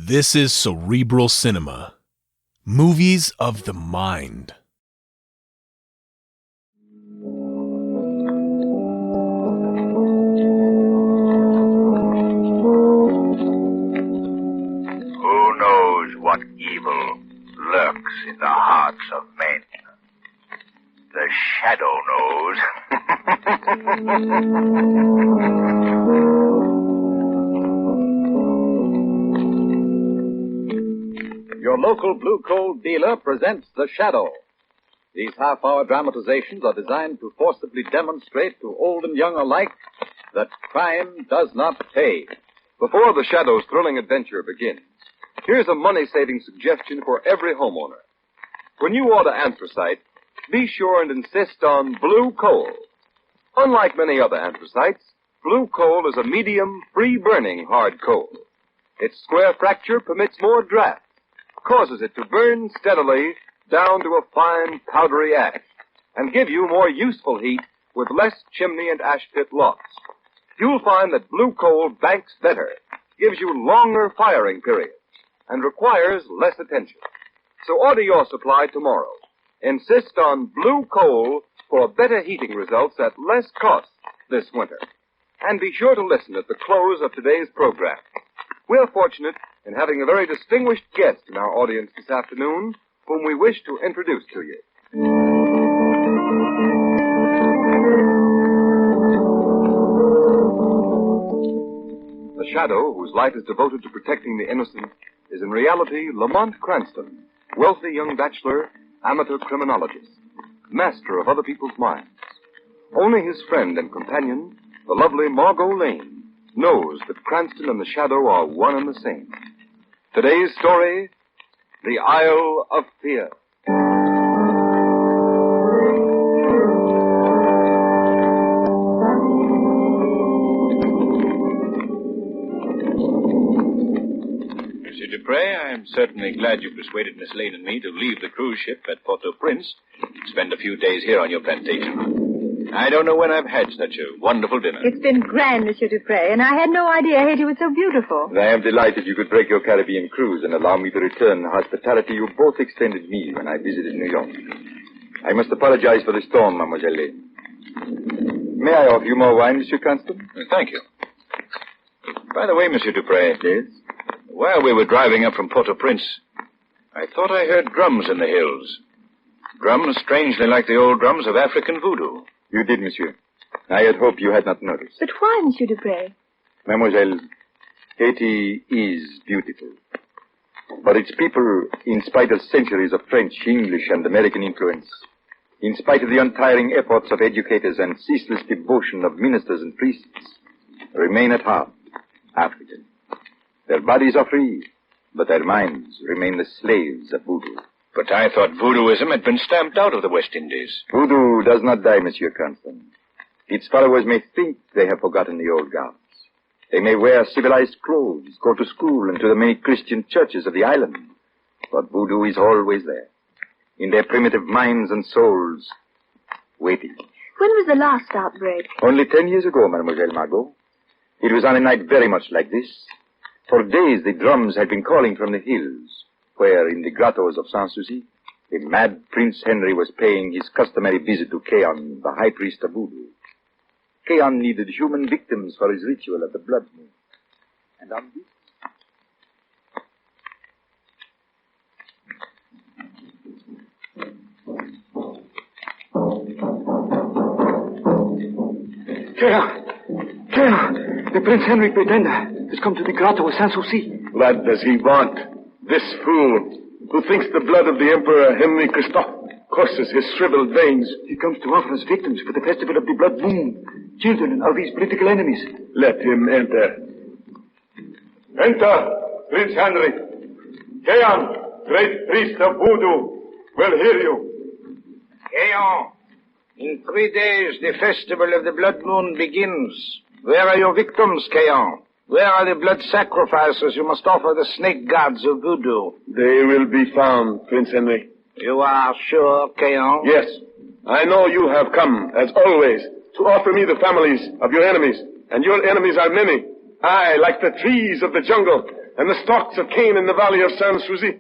This is Cerebral Cinema. Movies of the mind. Who knows what evil lurks in the hearts of men? The shadow knows. Your local blue coal dealer presents The Shadow. These half-hour dramatizations are designed to forcibly demonstrate to old and young alike that crime does not pay. Before The Shadow's thrilling adventure begins, here's a money-saving suggestion for every homeowner. When you order anthracite, be sure and insist on blue coal. Unlike many other anthracites, blue coal is a medium, free-burning hard coal. Its square fracture permits more draft, causes it to burn steadily down to a fine, powdery ash, and give you more useful heat with less chimney and ash pit loss. You'll find that blue coal banks better, gives you longer firing periods, and requires less attention. So order your supply tomorrow. Insist on blue coal for better heating results at less cost this winter. And be sure to listen at the close of today's program. We're fortunate in having a very distinguished guest in our audience this afternoon, whom we wish to introduce to you. The Shadow, whose life is devoted to protecting the innocent, is in reality Lamont Cranston, wealthy young bachelor, amateur criminologist, master of other people's minds. Only his friend and companion, the lovely Margot Lane, knows that Cranston and the Shadow are one and the same. Today's story, The Isle of Fear. Monsieur Dupre, I am certainly glad you persuaded Miss Lane and me to leave the cruise ship at Port-au-Prince and spend a few days here on your plantation. I don't know when I've had such a wonderful dinner. It's been grand, Monsieur Dupre, and I had no idea Haiti was so beautiful. I am delighted you could break your Caribbean cruise and allow me to return the hospitality you both extended me when I visited New York. I must apologize for the storm, Mademoiselle Lane. May I offer you more wine, Monsieur Cranston? Thank you. By the way, Monsieur Dupre. Yes? While we were driving up from Port-au-Prince, I thought I heard drums in the hills. Drums strangely like the old drums of African voodoo. You did, monsieur. I had hoped you had not noticed. But why, Monsieur Dupre? Mademoiselle, Haiti is beautiful. But its people, in spite of centuries of French, English, and American influence, in spite of the untiring efforts of educators and ceaseless devotion of ministers and priests, remain at heart African. Their bodies are free, but their minds remain the slaves of voodoo. But I thought voodooism had been stamped out of the West Indies. Voodoo does not die, Monsieur Cranston. Its followers may think they have forgotten the old gods. They may wear civilized clothes, go to school and to the many Christian churches of the island. But voodoo is always there, in their primitive minds and souls, waiting. When was the last outbreak? Only 10 years ago, Mademoiselle Margot. It was on a night very much like this. For days the drums had been calling from the hills, where, in the grottos of Sanssouci, the mad Prince Henry was paying his customary visit to Keon, the high priest of voodoo. Keon needed human victims for his ritual of the blood moon. And on this... Keon! The Prince Henry Pretender has come to the grotto of Sanssouci. What does he want? This fool, who thinks the blood of the Emperor Henry Christophe courses his shriveled veins. He comes to offer us victims for the festival of the blood moon. Children of these political enemies. Let him enter. Enter, Prince Henry. Keon, great priest of voodoo, will hear you. Keon, in 3 days the festival of the blood moon begins. Where are your victims, Keon? Where are the blood sacrifices you must offer the snake gods of voodoo? They will be found, Prince Henry. You are sure, Keon? Yes. I know you have come, as always, to offer me the families of your enemies. And your enemies are many. I, like the trees of the jungle, and the stalks of cane in the valley of Sans Souci.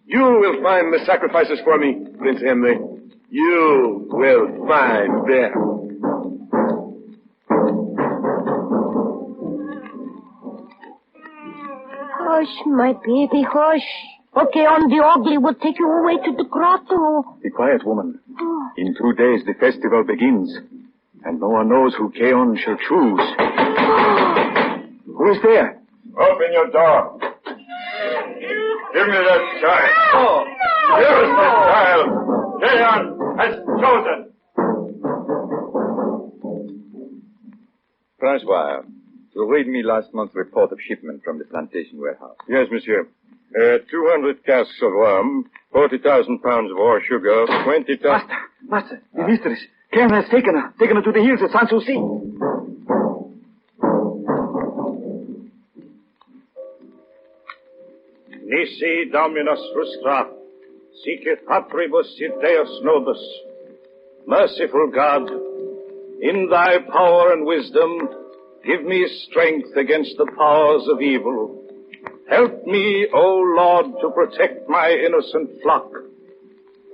You will find the sacrifices for me, Prince Henry. You will find them. Hush, my baby, hush. Okay, on the ugly will take you away to the grotto. Be quiet, woman. In 2 days, the festival begins, and no one knows who Keon shall choose. Who is there? Open your door. Give me that child. Oh, here is my child. Keon has chosen. Francois, you read me last month's report of shipment from the plantation warehouse. Yes, monsieur. 200 casks of rum, 40,000 pounds of ore sugar, 20,000... Master, the mistress. Keon has taken her to the hills of Sans Souci. Nisi Dominus frustra, sicut patribus et Deus nobis. Merciful God, in thy power and wisdom, give me strength against the powers of evil. Help me, O Lord, to protect my innocent flock.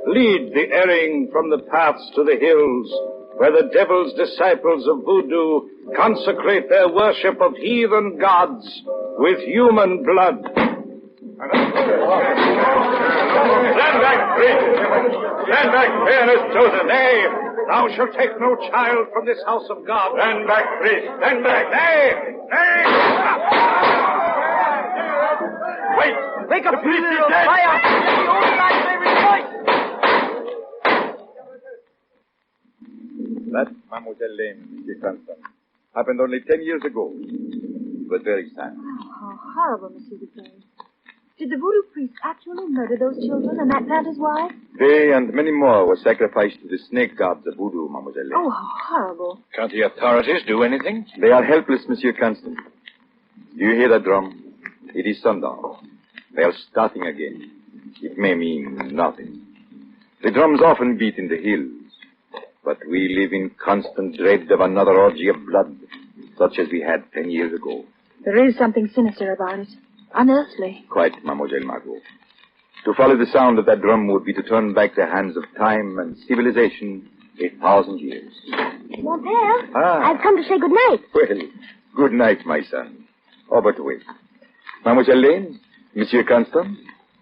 Lead the erring from the paths to the hills, where the devil's disciples of voodoo consecrate their worship of heathen gods with human blood. Stand back, priest. Stand back, Keon has chosen. Nay, thou shalt take no child from this house of God. Stand back, priest. Stand back. Nay! Wait! Wake up, the priest is little dead! fire! The old knight may rejoice! That, Mademoiselle Lane, Monsieur Cranston, happened only 10 years ago. It was very sad. Oh, how horrible, Monsieur Dupre. Did the voodoo priest actually murder those children and that planter's wife? They and many more were sacrificed to the snake gods of voodoo, Mademoiselle Lane. Oh, how horrible. Can't the authorities do anything? They are helpless, Monsieur Cranston. Do you hear that drum? It is sundown. They are starting again. It may mean nothing. The drums often beat in the hills, but we live in constant dread of another orgy of blood, such as we had 10 years ago. There is something sinister about it. Unearthly. Quite, Mademoiselle Margot. To follow the sound of that drum would be to turn back the hands of time and civilization 1,000 years. Mon père, Ah. I've come to say good night. Well, good night, my son. Oh, but wait. Mademoiselle Lane, Monsieur Cranston,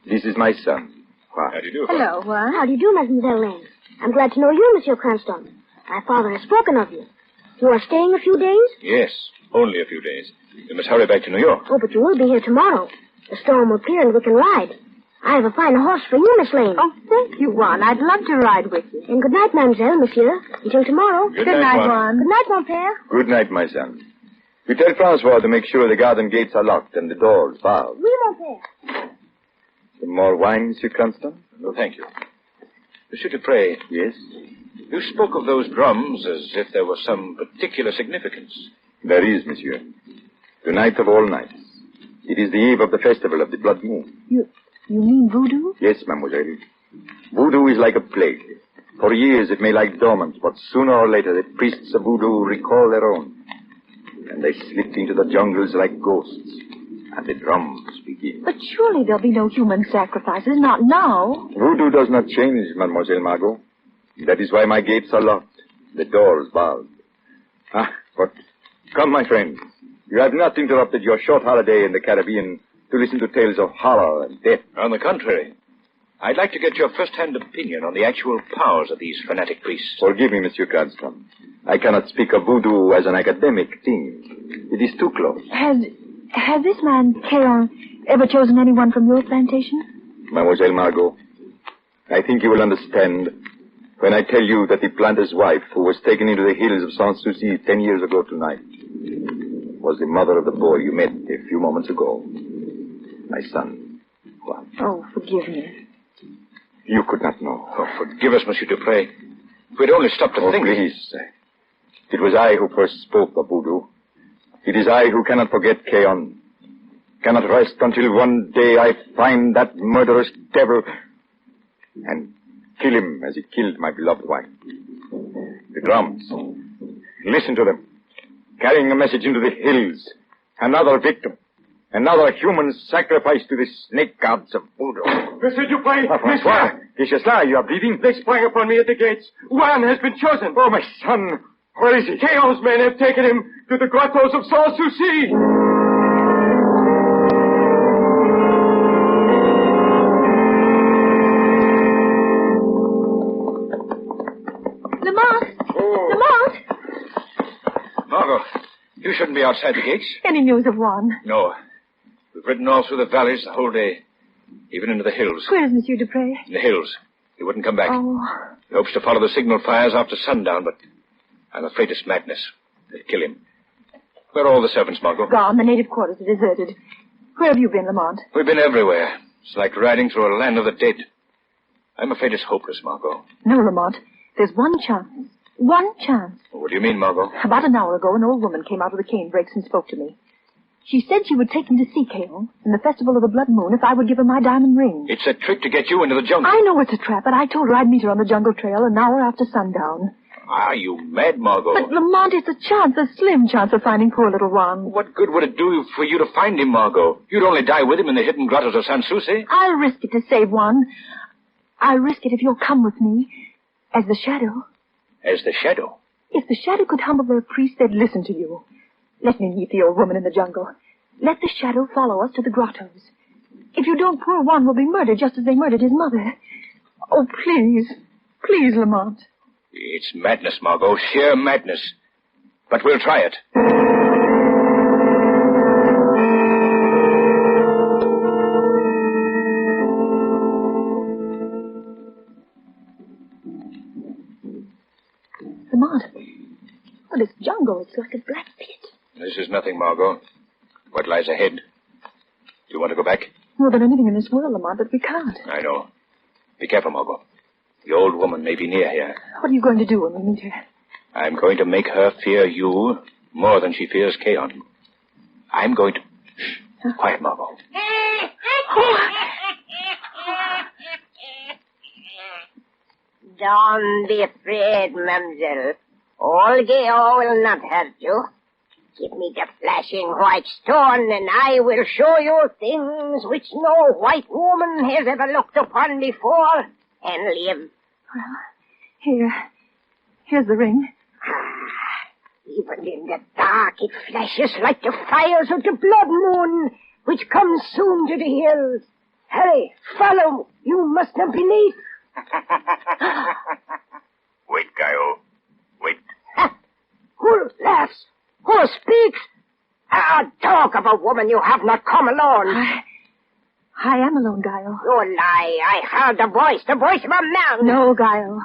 this is my son. How do you do? Hello, Juan. How do you do, Mademoiselle Lane? I'm glad to know you, Monsieur Cranston. My father has spoken of you. You are staying a few days? Yes, only a few days. We must hurry back to New York. Oh, but you will be here tomorrow. The storm will clear and we can ride. I have a fine horse for you, Miss Lane. Oh, thank you, Juan. I'd love to ride with you. And good night, Mademoiselle, Monsieur. Until tomorrow. Good night, Juan. Good night, mon père. Good night, my son. You tell Francois to make sure the garden gates are locked and the doors barred. Oui, mon père. Some more wine, Monsieur Cranston? No, thank you. Monsieur Dupre, Yes? you spoke of those drums as if there was some particular significance. There is, monsieur. The night of all nights. It is the eve of the festival of the blood moon. You mean voodoo? Yes, mademoiselle. Voodoo is like a plague. For years it may lie dormant, but sooner or later the priests of voodoo recall their own. And they slip into the jungles like ghosts. And the drums begin. But surely there'll be no human sacrifices, not now. Voodoo does not change, Mademoiselle Margot. That is why my gates are locked, the doors barred. But come, my friends. You have not interrupted your short holiday in the Caribbean to listen to tales of horror and death. On the contrary, I'd like to get your first-hand opinion on the actual powers of these fanatic priests. Forgive me, Monsieur Cranston. I cannot speak of voodoo as an academic thing. It is too close. Has this man, Keon, ever chosen anyone from your plantation? Mademoiselle Margot, I think you will understand when I tell you that the planter's wife, who was taken into the hills of Sans Souci 10 years ago tonight, was the mother of the boy you met a few moments ago. My son, Juan. Oh, forgive me. You could not know. Oh, forgive us, Monsieur Dupre. If we'd only stopped to think. Please. It was I who first spoke of voodoo. It is I who cannot forget Keon. Cannot rest until one day I find that murderous devil and kill him as he killed my beloved wife. The drums. Listen to them. Carrying a message into the hills. Another victim. Another human sacrifice to the snake gods of voodoo. Monsieur Dupre! Francois, this is now. You are bleeding. They sprang upon me at the gates. One has been chosen. Oh, my son. Where is he? Chaos men have taken him to the grottos of Sans Souci. Lamont! Lamont! Margot, you shouldn't be outside the gates. Any news of Juan? No. We've ridden all through the valleys the whole day, even into the hills. Where is Monsieur Dupre? In the hills. He wouldn't come back. Oh. He hopes to follow the signal fires after sundown, but I'm afraid it's madness. They'll kill him. Where are all the servants, Margot? Gone. The native quarters are deserted. Where have you been, Lamont? We've been everywhere. It's like riding through a land of the dead. I'm afraid it's hopeless, Margot. No, Lamont. There's one chance. One chance. What do you mean, Margot? About an hour ago, an old woman came out of the cane brakes and spoke to me. She said she would take me to see Cahill in the Festival of the Blood Moon if I would give her my diamond ring. It's a trick to get you into the jungle. I know it's a trap, but I told her I'd meet her on the jungle trail an hour after sundown. Are you mad, Margot? But, Lamont, it's a chance, a slim chance of finding poor little Juan. What good would it do for you to find him, Margot? You'd only die with him in the hidden grottos of Sans Souci. I'll risk it to save Juan. I'll risk it if you'll come with me as the shadow. As the shadow? If the shadow could humble their priest, they'd listen to you. Let me meet the old woman in the jungle. Let the shadow follow us to the grottos. If you don't, poor Juan will be murdered just as they murdered his mother. Oh, please. Please, Lamont. It's madness, Margot. Sheer madness. But we'll try it. Lamont. Oh, this jungle, it's like a black pit. This is nothing, Margot. What lies ahead? Do you want to go back? More than anything in this world, Lamont, but we can't. I know. Be careful, Margot. The old woman may be near here. What are you going to do when we meet her? I'm going to make her fear you more than she fears Caon. I'm going to... Shh. Quiet, Margot. Don't be afraid, mademoiselle. Old Geo will not hurt you. Give me the flashing white stone, and I will show you things which no white woman has ever looked upon before, and live. Well, here's the ring. Even in the dark, it flashes like the fires of the blood moon, which comes soon to the hills. Hurry, follow. You must not be late. Wait, Gaio. Wait. Who laughs? Who speaks? Talk of a woman you have not come alone. I am alone, Gaio. You lie. I heard the voice of a man. No, Gaio.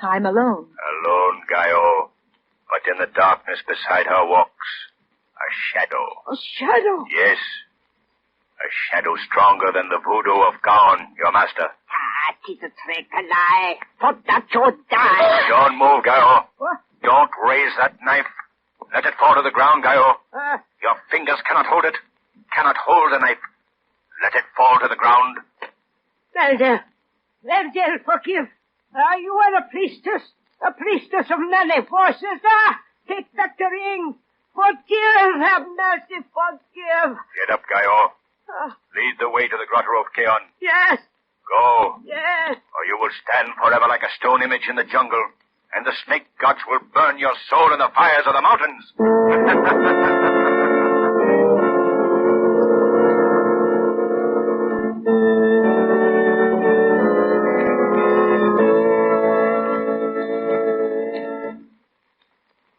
I'm alone. Alone, Gaio. But in the darkness beside her walks a shadow. A shadow? Yes. A shadow stronger than the voodoo of Gaon, your master. 'Tis a trick, a lie. For that you die. Don't move, Gaio. What? Don't raise that knife. Let it fall to the ground, Gaio. Your fingers cannot hold it. Cannot hold the knife. Let it fall to the ground. Mademoiselle, forgive. You are a priestess of many forces. Take back the ring. Forgive, have mercy, forgive. Get up, Gaio. Lead the way to the grotto of Caon. Yes. Go. Yes. Or you will stand forever like a stone image in the jungle, and the snake gods will burn your soul in the fires of the mountains.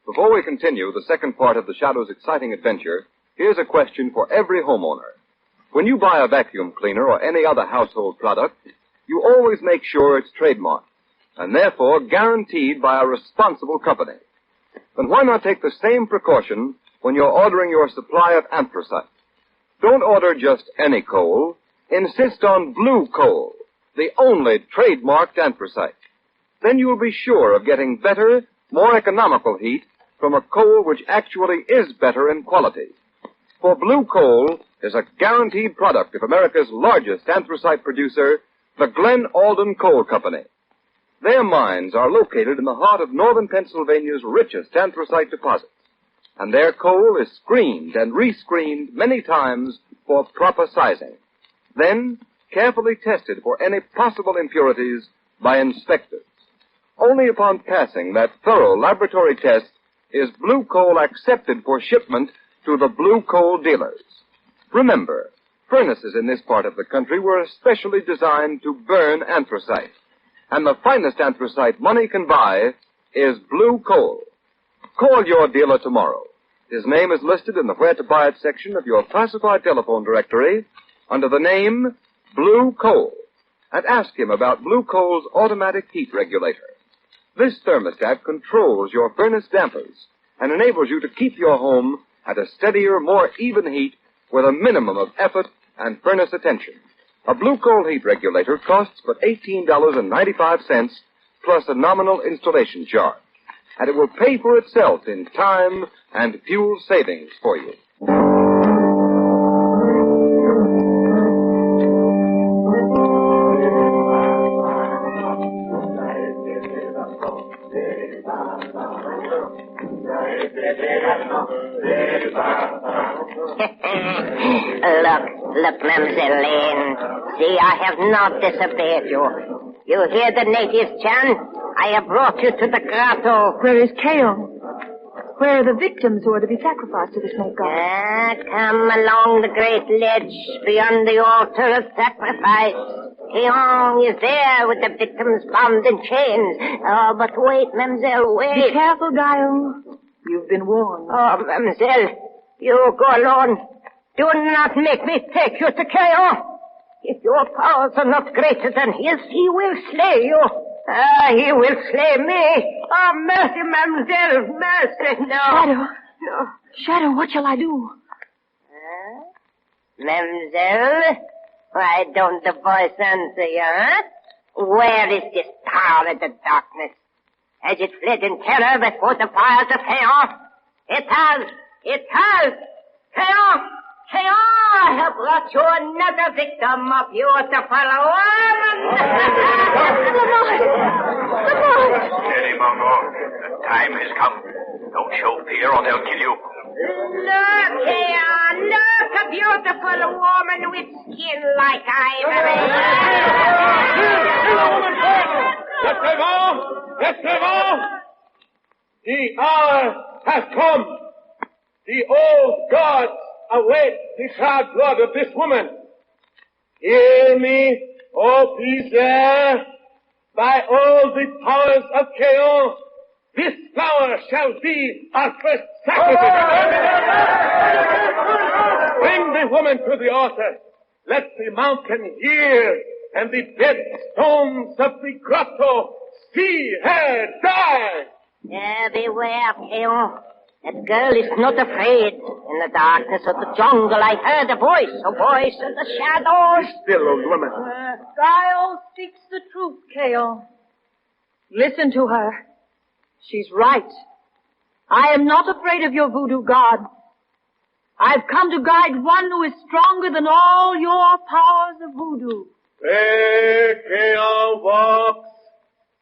Before we continue the second part of the Shadow's exciting adventure, here's a question for every homeowner. When you buy a vacuum cleaner or any other household product, you always make sure it's trademarked, and therefore guaranteed by a responsible company. Then why not take the same precaution when you're ordering your supply of anthracite? Don't order just any coal. Insist on blue coal, the only trademarked anthracite. Then you'll be sure of getting better, more economical heat from a coal which actually is better in quality. For blue coal is a guaranteed product of America's largest anthracite producer, the Glen Alden Coal Company. Their mines are located in the heart of northern Pennsylvania's richest anthracite deposits. and their coal is screened and rescreened many times for proper sizing. Then, carefully tested for any possible impurities by inspectors. Only upon passing that thorough laboratory test is blue coal accepted for shipment to the blue coal dealers. Remember, furnaces in this part of the country were especially designed to burn anthracite. And the finest anthracite money can buy is blue coal. Call your dealer tomorrow. His name is listed in the Where to Buy It section of your classified telephone directory under the name Blue Coal, and ask him about Blue Coal's automatic heat regulator. This thermostat controls your furnace dampers and enables you to keep your home at a steadier, more even heat with a minimum of effort and furnace attention. A Blue Coal heat regulator costs but $18.95 plus a nominal installation charge, and it will pay for itself in time and fuel savings for you. Look, Mademoiselle Lane. See, I have not disobeyed you. You hear the natives chant? I have brought you to the grotto. Where is Kale? Where are the victims who are to be sacrificed to the snake god? Come along the great ledge beyond the altar of sacrifice. Keong is there with the victims bound in chains. Oh, but wait, Mademoiselle, wait. Be careful, Gaio. You've been warned. Oh, Mademoiselle, you go alone. Do not make me take you to Keong. If your powers are not greater than his, he will slay you. He will slay me. Oh, mercy, Mademoiselle, mercy. No. Shadow. No. Shadow, what shall I do? Mademoiselle, why don't the voice answer you, huh? Where is this power of the darkness? Has it fled in terror before the fires of Keong? It has. It has. Keong! Keong! I have brought you another victim of beautiful woman! Steady, Mongo. The time has come. Don't show fear or they'll kill you. Look here. Look, a beautiful woman with skin like ivory. Lexerot! The hour has come. The old gods await the sharp blood of this woman. Hear me, O Peace, by all the powers of Keong, this flower shall be our first sacrifice. Bring the woman to the altar. Let the mountain hear, and the dead stones of the grotto see her die. Beware, Keong. That girl is not afraid. In the darkness of the jungle, I heard a voice of the shadows. Be still, old woman. Gaio speaks the truth, Kale. Listen to her. She's right. I am not afraid of your voodoo god. I've come to guide one who is stronger than all your powers of voodoo. Where Keong walks,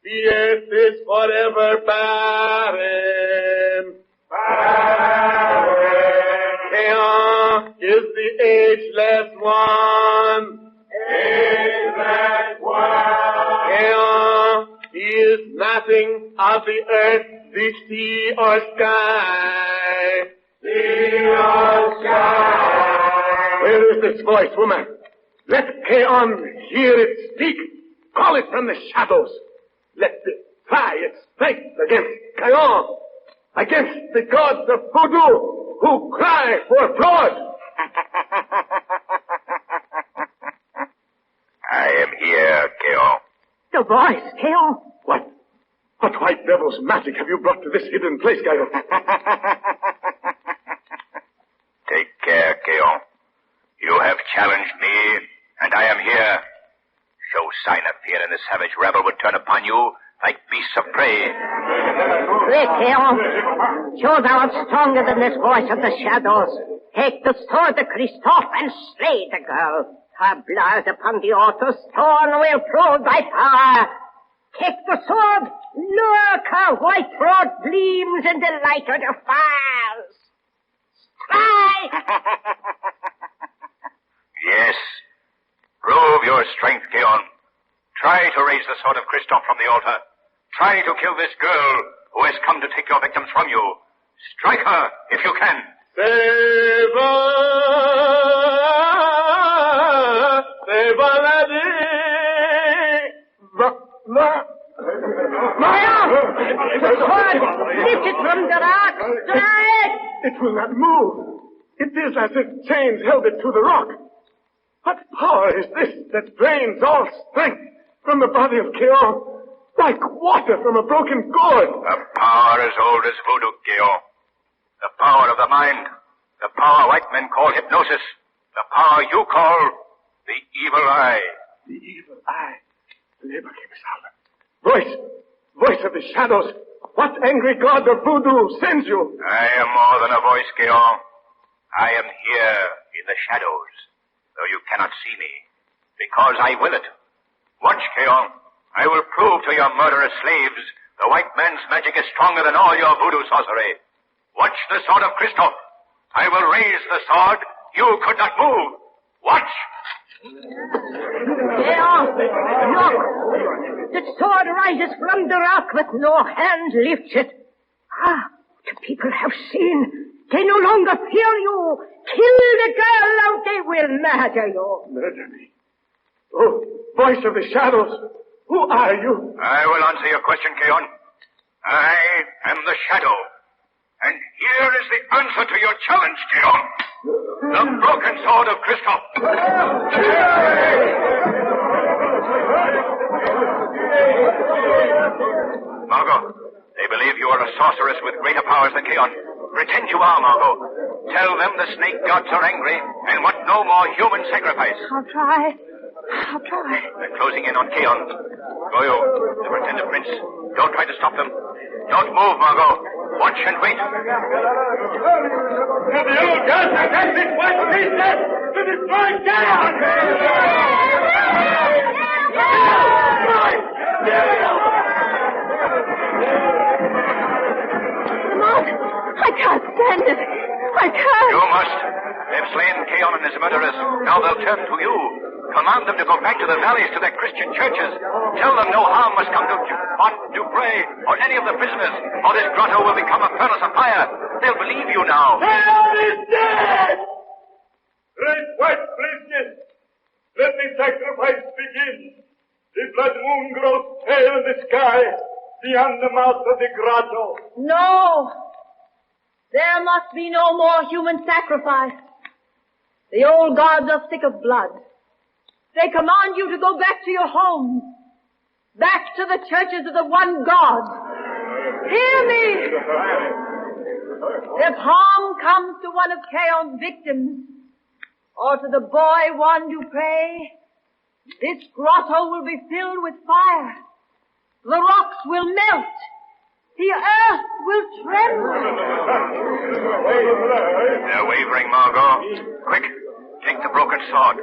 the earth is forever barren. Keong is the ageless one. Keong, he is nothing of the earth, the sea, or sky. Where is this voice, woman? Let Keong hear it speak. Call it from the shadows. Let it fly its strength against Keong, against the gods of voodoo who cry for blood. I am here, Keong. The voice, Kale. What white devil's magic have you brought to this hidden place, Gaio? Take care, Keong. You have challenged me, and I am here. Show sign of fear, and the savage rabble would turn upon you like beasts of prey. Quick, Keong. Show thou art stronger than this voice of the shadows. Take the sword of Christophe and slay the girl. Her blood upon the altar stone will prove thy power. Take the sword. Look, her white throat gleams in the light of the fires. Fly! Yes. Prove your strength, Keon. Try to raise the sword of Christoph from the altar. Try to kill this girl who has come to take your victims from you. Strike her, if you can. The sword! Lift it from the rock! Strike! It will not move. It is as if chains held it to the rock. What power is this that drains all strength from the body of Keon, like water from a broken gourd? A power as old as voodoo, Keon. The power of the mind. The power white men call hypnosis. The power you call the evil eye. The evil eye. Voice of the shadows. What angry god of voodoo sends you? I am more than a voice, Keon. I am here in the shadows, though you cannot see me, because I will it. Watch, Keon. I will prove to your murderous slaves the white man's magic is stronger than all your voodoo sorcery. Watch the sword of Christoph. I will raise the sword you could not move. Watch! Keon, look! The sword rises from the rock, but no hand lifts it. The people have seen. They no longer fear you. Kill the girl, or they will murder you. Murder me? Oh, voice of the shadows, who are you? I will answer your question, Keon. I am the shadow. And here is the answer to your challenge, Keon. The broken sword of Christoph. Margot, they believe you are a sorceress with greater powers than Keon. Pretend you are, Margot. Tell them the snake gods are angry and want no more human sacrifice. I'll try. They're closing in on Keon. Go you, the pretended prince. Don't try to stop them. Don't move, Margot. Watch and wait. The old gods have sent this white priestess to destroy Zion! Lamont, I can't stand it. I can't. You must. They've slain Keon and his murderers. Now they'll turn to you. Command them to go back to the valleys, to their Christian churches. Tell them no harm must come to Dupre or any of the prisoners, or this grotto will become a furnace of fire. They'll believe you now. Keon is dead! Great white priestess, let the sacrifice begin. The blood moon grows pale in the sky beyond the mouth of the grotto. No! There must be no more human sacrifice. The old gods are sick of blood. They command you to go back to your homes, back to the churches of the one God. Hear me! If harm comes to one of Keon's victims, or to the boy Juan Dupre, this grotto will be filled with fire. The rocks will melt. The earth will tremble. They're wavering, Margot. Quick, take the broken sword.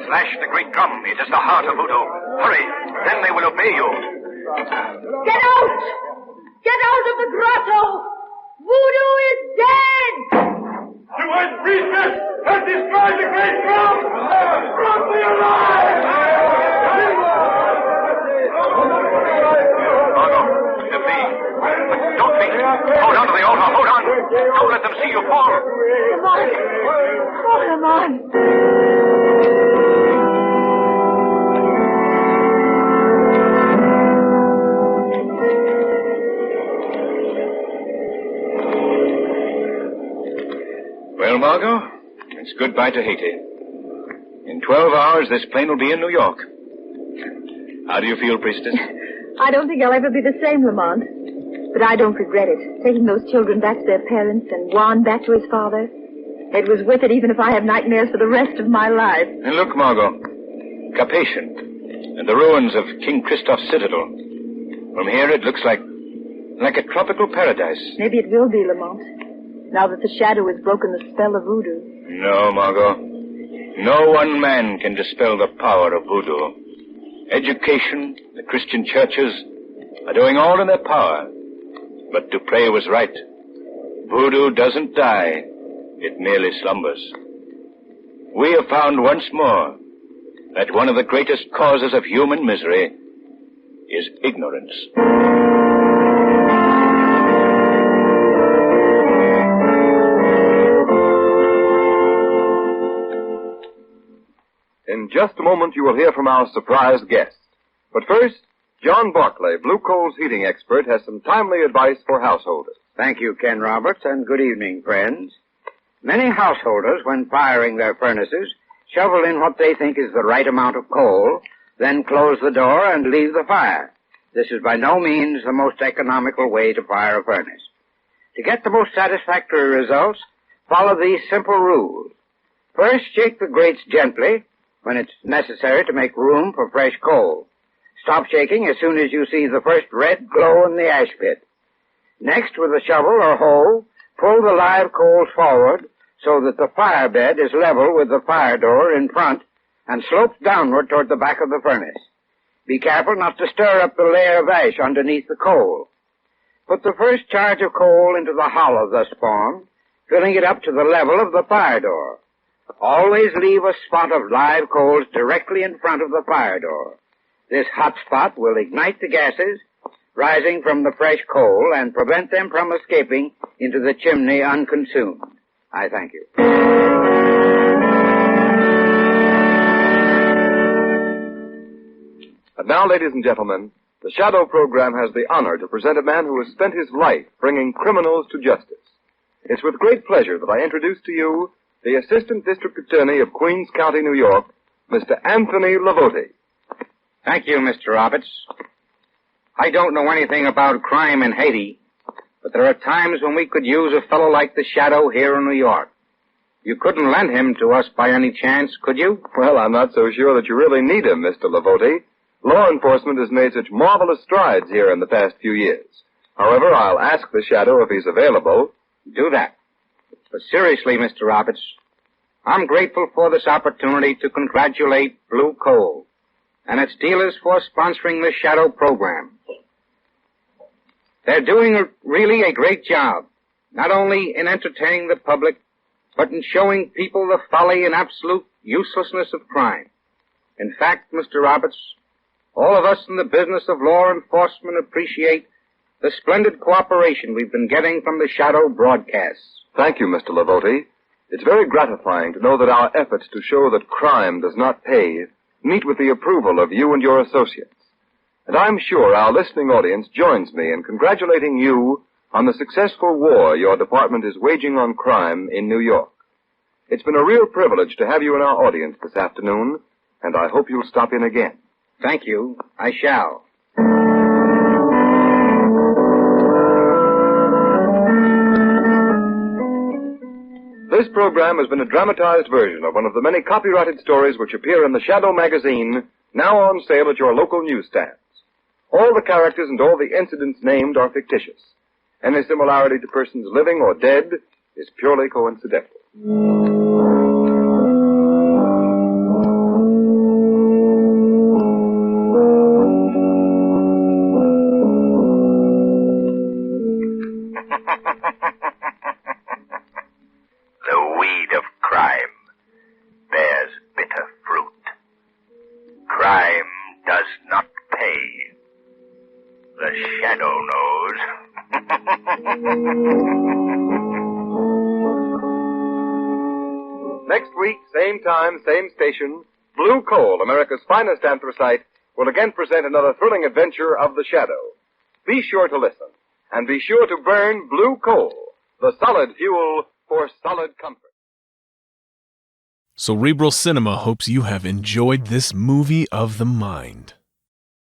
Slash the great drum. It is the heart of voodoo. Hurry, then they will obey you. Get out! Get out of the grotto! Voodoo is dead! The white priestess has destroyed the great drum! From the alive! Margot, the bee. Don't beat. Hold on to the altar. Hold on. Don't let them see you fall. Lamont! Oh, Lamont! Well, Margot, it's goodbye to Haiti. In 12 hours, this plane will be in New York. How do you feel, priestess? I don't think I'll ever be the same, Lamont. But I don't regret it. Taking those children back to their parents and Juan back to his father. It was worth it even if I have nightmares for the rest of my life. And look, Margot. Carpathian and the ruins of King Christoph's citadel. From here, it looks like a tropical paradise. Maybe it will be, Lamont. Now that the shadow has broken the spell of voodoo. No, Margot. No one man can dispel the power of voodoo. Education, the Christian churches are doing all in their power. But Dupre was right. Voodoo doesn't die. it merely slumbers. We have found once more that one of the greatest causes of human misery is ignorance. In just a moment, you will hear from our surprised guest. But first, John Barclay, Blue Coal's heating expert, has some timely advice for householders. Thank you, Ken Roberts, and good evening, friends. Many householders, when firing their furnaces, shovel in what they think is the right amount of coal, then close the door and leave the fire. This is by no means the most economical way to fire a furnace. To get the most satisfactory results, follow these simple rules. First, shake the grates gently when it's necessary to make room for fresh coal. Stop shaking as soon as you see the first red glow in the ash pit. Next, with a shovel or hoe, pull the live coals forward so that the fire bed is level with the fire door in front and slopes downward toward the back of the furnace. Be careful not to stir up the layer of ash underneath the coal. Put the first charge of coal into the hollow thus formed, filling it up to the level of the fire door. Always leave a spot of live coals directly in front of the fire door. This hot spot will ignite the gases rising from the fresh coal and prevent them from escaping into the chimney unconsumed. I thank you. And now, ladies and gentlemen, the Shadow program has the honor to present a man who has spent his life bringing criminals to justice. It's with great pleasure that I introduce to you the Assistant District Attorney of Queens County, New York, Mr. Anthony Lavote. Thank you, Mr. Roberts. I don't know anything about crime in Haiti, but there are times when we could use a fellow like the Shadow here in New York. You couldn't lend him to us by any chance, could you? Well, I'm not so sure that you really need him, Mr. Lavote. Law enforcement has made such marvelous strides here in the past few years. However, I'll ask the Shadow if he's available. Do that. But seriously, Mr. Roberts, I'm grateful for this opportunity to congratulate Blue Coal and its dealers for sponsoring the Shadow program. They're doing really a great job, not only in entertaining the public, but in showing people the folly and absolute uselessness of crime. In fact, Mr. Roberts, all of us in the business of law enforcement appreciate the splendid cooperation we've been getting from the Shadow broadcasts. Thank you, Mr. Lavote. It's very gratifying to know that our efforts to show that crime does not pay meet with the approval of you and your associates. And I'm sure our listening audience joins me in congratulating you on the successful war your department is waging on crime in New York. It's been a real privilege to have you in our audience this afternoon, and I hope you'll stop in again. Thank you. I shall. This program has been a dramatized version of one of the many copyrighted stories which appear in the Shadow magazine, now on sale at your local newsstands. All the characters and all the incidents named are fictitious. Any similarity to persons living or dead is purely coincidental. The weed of crime bears bitter fruit. Crime does not pay. The Shadow knows. Next week, same time, same station, Blue Coal, America's finest anthracite, will again present another thrilling adventure of the Shadow. Be sure to listen, and be sure to burn Blue Coal, the solid fuel for solid comfort. Cerebral Cinema hopes you have enjoyed this movie of the mind.